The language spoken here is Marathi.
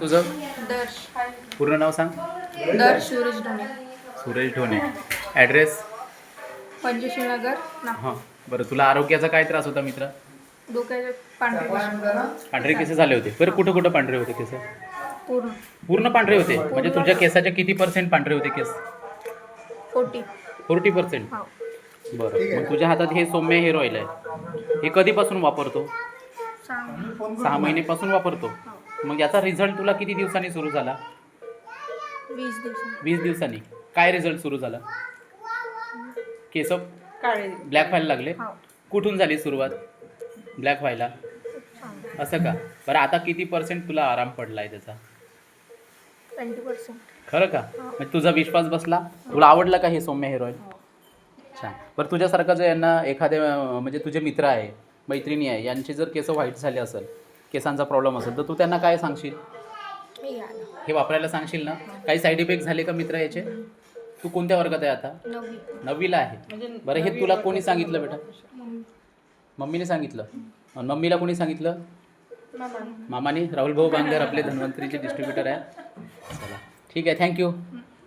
तुझं दर्श पूर्ण नाव सांग. दर्श सुरेश ढोणे. सुरेश ढोणे. ॲड्रेस? पंचशील नगर हां बरं, तुला आरोग्याचा काय त्रास होता मित्रा? डोक्याचे पांढरे केस. पांढरे केस झाले होते. बरं कुठं कुठं पांढरे होते केस? पूर्ण पूर्ण पांढरे होते. म्हणजे तुझ्या केसाचे किती % पांढरे होते केस? 40%. हो. बरं, मग तुझ्या हातात हे सौम्य हेअर ऑइल आहे, हे कधीपासून वापरतो? 6 महिन्यापासून वापरतो. मग याचा रिझल्ट तुला किती दिवसांनी सुरू झाला? 20 दिवसांनी. काय रिझल्ट सुरू झाला? केस ब्लॅक व्हायला लागले. कुठून झाली सुरुवात ब्लॅक व्हायला? असं का? बरं, आता किती % तुला आराम पडला आहे त्याचा? 20%. खरं का? म्हणजे तुझा विश्वास बसला? तुला आवडलं का हे सौम्य हेअर ऑइल? छान. बरं, तुझ्यासारखं जर यांना एखादे म्हणजे तुझे मित्र आहे, मैत्रिणी आहे, यांचे जर केस व्हाईट झाले असेल, केसांचा प्रॉब्लेम असेल, तर तू त्यांना काय सांगशील? हे वापरायला सांगशील ना? काही साईड इफेक्ट झाले का मित्र याचे? तू कोणत्या वर्गात आहे आता? 9वीला आहे. बरं, हे तुला कोणी सांगितलं बेटा? मम्मीने सांगितलं. आणि मम्मीला कोणी सांगितलं? मामाने. राहुल भाऊ बांगर आपले धन्वंतरीचे डिस्ट्रीब्युटर आहे. चला ठीक आहे, थँक्यू.